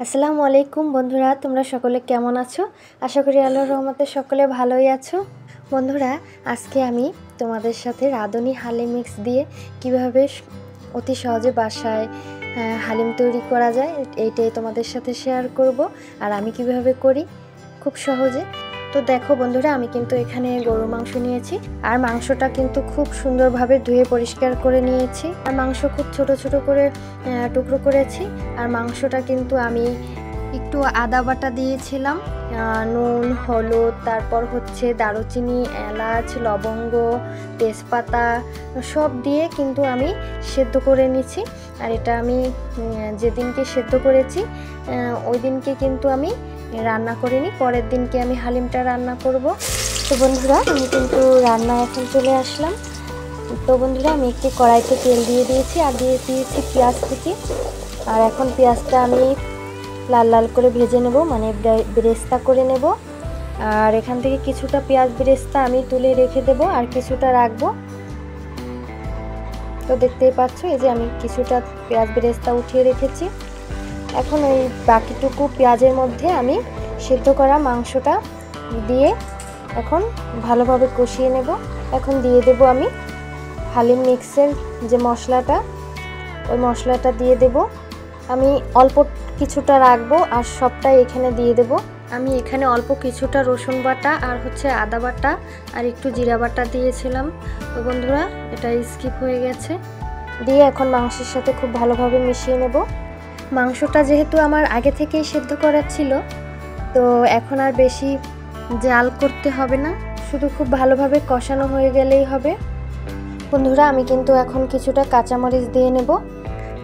আসসালামু আলাইকুম বন্ধুরা, তোমরা সকলে কেমন আছো? আশা করি আল্লাহর রহমতে সকলে ভালোই আছো। বন্ধুরা, আজকে আমি তোমাদের সাথে রাঁধুনি হালিম মিক্স দিয়ে কিভাবে অতি সহজে বাসায় হালিম তৈরি করা যায় এইটাই তোমাদের সাথে শেয়ার করব। আর আমি কিভাবে করি খুব সহজে। তো দেখো বন্ধুরা, আমি কিন্তু এখানে গরুর মাংস নিয়েছি আর মাংসটা কিন্তু খুব সুন্দরভাবে ধুয়ে পরিষ্কার করে নিয়েছি। আর মাংস খুব ছোট ছোট করে টুকরো করেছি। আর মাংসটা কিন্তু আমি একটু আদা বাটা দিয়েছিলাম, নুন, হলুদ, তারপর হচ্ছে দারুচিনি, এলাচ, লবঙ্গ, তেজপাতা সব দিয়ে কিন্তু আমি সেদ্ধ করে নিচ্ছি। আর এটা আমি যেদিনকে সেদ্ধ করেছি ওই দিনকে কিন্তু আমি রান্না করিনি, পরের দিনকে আমি হালিমটা রান্না করব। তো বন্ধুরা, আমি কিন্তু রান্না এখন চলে আসলাম। তো বন্ধুরা, আমি একটি কড়াইতে তেল দিয়ে দিয়েছি আর দিয়ে দিয়েছি পেঁয়াজ কুচি। আর এখন পেঁয়াজটা আমি লাল লাল করে ভেজে নেব, মানে বেরেস্তা করে নেব। আর এখান থেকে কিছুটা পেঁয়াজ বেরেস্তা আমি তুলে রেখে দেব আর কিছুটা রাখবো। তো দেখতেই পাচ্ছ, এই যে আমি কিছুটা পেঁয়াজ বেরেস্তা উঠিয়ে রেখেছি। এখন ওই বাকিটুকু পেঁয়াজের মধ্যে আমি সিদ্ধ করা মাংসটা দিয়ে এখন ভালোভাবে কষিয়ে নেব। এখন দিয়ে দেব আমি হালিম মিক্সের যে মশলাটা, ওই মশলাটা দিয়ে দেব। আমি অল্প কিছুটা রাখবো আর সবটাই এখানে দিয়ে দেব। আমি এখানে অল্প কিছুটা রসুন বাটা আর হচ্ছে আদা বাটা আর একটু জিরা বাটা দিয়েছিলাম। তো বন্ধুরা, এটা স্কিপ হয়ে গেছে। দিয়ে এখন মাংসের সাথে খুব ভালোভাবে মিশিয়ে নেব। মাংসটা যেহেতু আমার আগে থেকেই সেদ্ধ করা ছিল, তো এখন আর বেশি জাল করতে হবে না, শুধু খুব ভালোভাবে কষানো হয়ে গেলেই হবে। বন্ধুরা, আমি কিন্তু এখন কিছুটা কাঁচামরিচ দিয়ে নেব।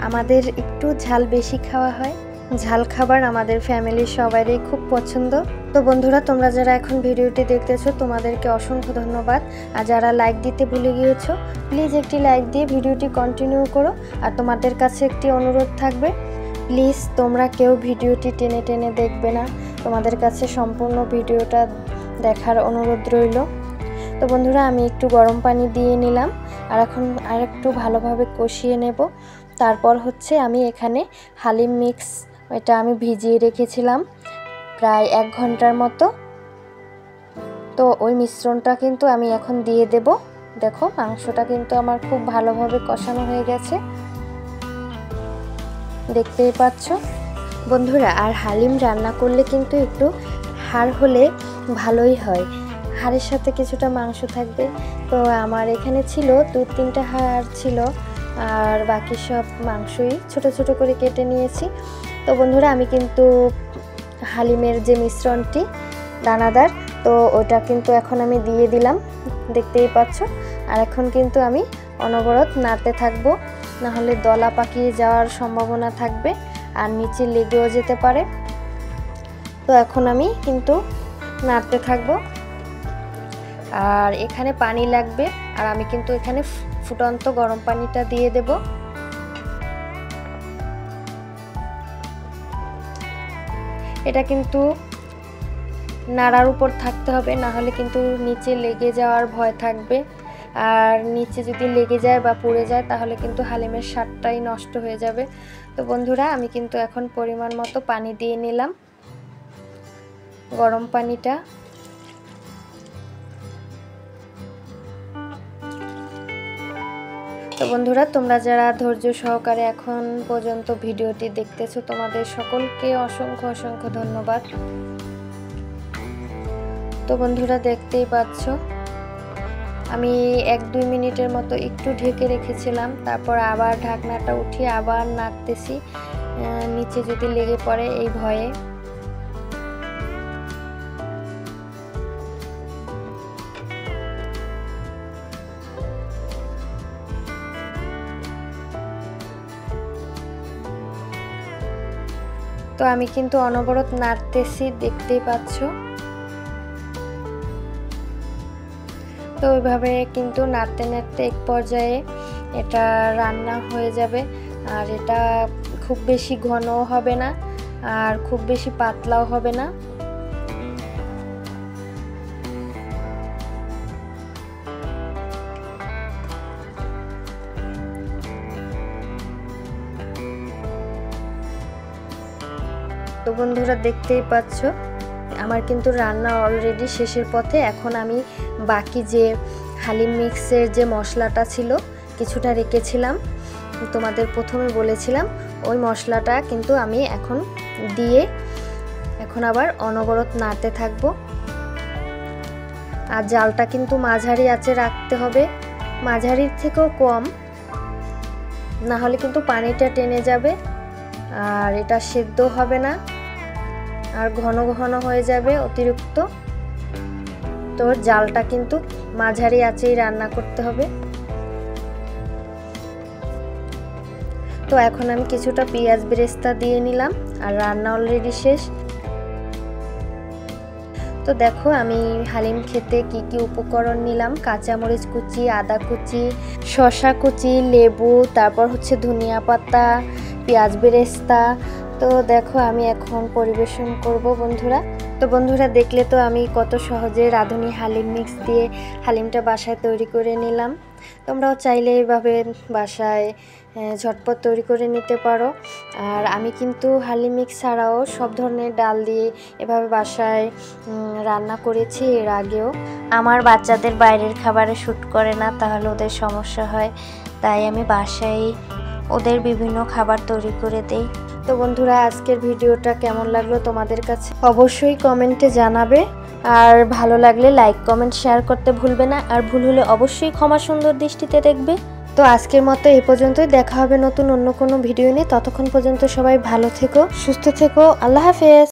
আমাদের একটু ঝাল বেশি খাওয়া হয়, ঝাল খাবার আমাদের ফ্যামিলির সবারই খুব পছন্দ। তো বন্ধুরা, তোমরা যারা এখন ভিডিওটি দেখতেছো তোমাদেরকে অসংখ্য ধন্যবাদ। আর যারা লাইক দিতে ভুলে গিয়েছো, প্লিজ একটি লাইক দিয়ে ভিডিওটি কন্টিনিউ করো। আর তোমাদের কাছে একটি অনুরোধ থাকবে, প্লিজ তোমরা কেউ ভিডিওটি টেনে টেনে দেখবে না, তোমাদের কাছে সম্পূর্ণ ভিডিওটা দেখার অনুরোধ রইল। তো বন্ধুরা, আমি একটু গরম পানি দিয়ে নিলাম আর এখন আর একটু ভালোভাবে কষিয়ে নেব। তারপর হচ্ছে আমি এখানে হালিম মিক্স, এটা আমি ভিজিয়ে রেখেছিলাম প্রায় 1 ঘন্টার মতো। তো ওই মিশ্রণটা কিন্তু আমি এখন দিয়ে দেব। দেখো, মাংসটা কিন্তু আমার খুব ভালোভাবে কষানো হয়ে গেছে, দেখতেই পাচ্ছ বন্ধুরা। আর হালিম রান্না করলে কিন্তু একটু হাড় হলে ভালোই হয়, হাড়ের সাথে কিছুটা মাংস থাকবে। তো আমার এখানে ছিল 2-3টা হাড় ছিল আর বাকি সব মাংসই ছোট ছোট করে কেটে নিয়েছি। তো বন্ধুরা, আমি কিন্তু হালিমের যে মিশ্রণটি দানাদার, তো ওটা কিন্তু এখন আমি দিয়ে দিলাম, দেখতেই পাচ্ছ। আর এখন কিন্তু আমি অনবরত নাড়তে থাকবো, নাহলে দলা পাকিয়ে যাওয়ার সম্ভাবনা থাকবে আর নিচে লেগেও যেতে পারে। তো এখন আমি কিন্তু নাড়তে থাকবো। আর এখানে পানি লাগবে, আর আমি কিন্তু এখানে ফুটন্ত গরম পানিটা দিয়ে দেব। এটা কিন্তু নাড়ার উপর থাকতে হবে, না হলে কিন্তু নিচে লেগে যাওয়ার ভয় থাকবে। আর নিচে যদি লেগে যায় বা পুড়ে যায় তাহলে কিন্তু হালিমের স্বাদটাই নষ্ট হয়ে যাবে। তো বন্ধুরা, আমি কিন্তু এখন পরিমাণ মতো পানি দিয়ে নিলাম, গরম পানিটা। তো বন্ধুরা, তোমরা যারা ধৈর্য সহকারে এখন পর্যন্ত ভিডিওটি দেখতেছো তোমাদের সকলকে অসংখ্য অসংখ্য ধন্যবাদ। তো বন্ধুরা, দেখতেই পাচ্ছ আমি 1-2 মিনিটের মতো একটু ঢেকে রেখেছিলাম, তারপর আবার ঢাকনাটা উঠিয়ে আবার নাড়তেছি, নিচে যদি লেগে পড়ে এই ভয়ে। তো আমি কিন্তু অনবরত নাড়তেছি, দেখতেই পাচ্ছ। তো ওইভাবে কিন্তু নাড়তে নাড়তে এক পর্যায়ে এটা রান্না হয়ে যাবে। আর এটা খুব বেশি ঘনও হবে না আর খুব বেশি পাতলাও হবে না। তো বন্ধুরা দেখতেই পাচ্ছ আমার কিন্তু রান্না অলরেডি শেষের পথে। এখন আমি বাকি যে হালিম মিক্সের যে মশলাটা ছিল কিছুটা রেখেছিলাম, তোমাদের প্রথমে বলেছিলাম, ওই মশলাটা কিন্তু আমি এখন দিয়ে এখন আবার অনবরত নাড়তে থাকবো। আর জালটা কিন্তু মাঝারি আঁচে রাখতে হবে, মাঝারির থেকেও কম, না হলে কিন্তু পানিটা টেনে যাবে আর এটা সেদ্ধ হবে না আর ঘন ঘন হয়ে যাবে অতিরিক্ত। তো জালটা কিন্তু মাঝারি আঁচেই রান্না করতে হবে। তো এখন আমি কিছুটা পেঁয়াজ বেরেস্তা দিয়ে নিলাম আর রান্না অলরেডি শেষ। তো দেখো আমি হালিম খেতে কি কি উপকরণ নিলাম, কাঁচামরিচ কুচি, আদা কুচি, শসা কুচি, লেবু, তারপর হচ্ছে ধনিয়া পাতা, পেঁয়াজ বেরেস্তা। তো দেখো আমি এখন পরিবেশন করব বন্ধুরা। তো বন্ধুরা দেখলে তো আমি কত সহজে রাঁধুনি হালিম মিক্স দিয়ে হালিমটা বাসায় তৈরি করে নিলাম। তোমরাও চাইলে এইভাবে বাসায় ঝটপট তৈরি করে নিতে পারো। আর আমি কিন্তু হালিম মিক্স ছাড়াও সব ধরনের ডাল দিয়ে এভাবে বাসায় রান্না করেছি এর আগেও। আমার বাচ্চাদের বাইরের খাবারে শ্যুট করে না, তাহলে ওদের সমস্যা হয়, তাই আমি বাসায় ওদের বিভিন্ন খাবার তৈরি করে দেই। তো বন্ধুরা আজকের ভিডিওটা কেমন লাগলো তোমাদের কাছে অবশ্যই কমেন্টে জানাবে, আর ভালো লাগলে লাইক কমেন্ট শেয়ার করতে ভুলবে না, আর ভুল হলে অবশ্যই ক্ষমা সুন্দর দৃষ্টিতে দেখবে। তো আজকের মতো এই পর্যন্তই, দেখা হবে নতুন অন্য কোনো ভিডিও নিয়ে। ততক্ষণ পর্যন্ত সবাই ভালো থেকো, সুস্থ থেকো, আল্লাহ হাফেজ।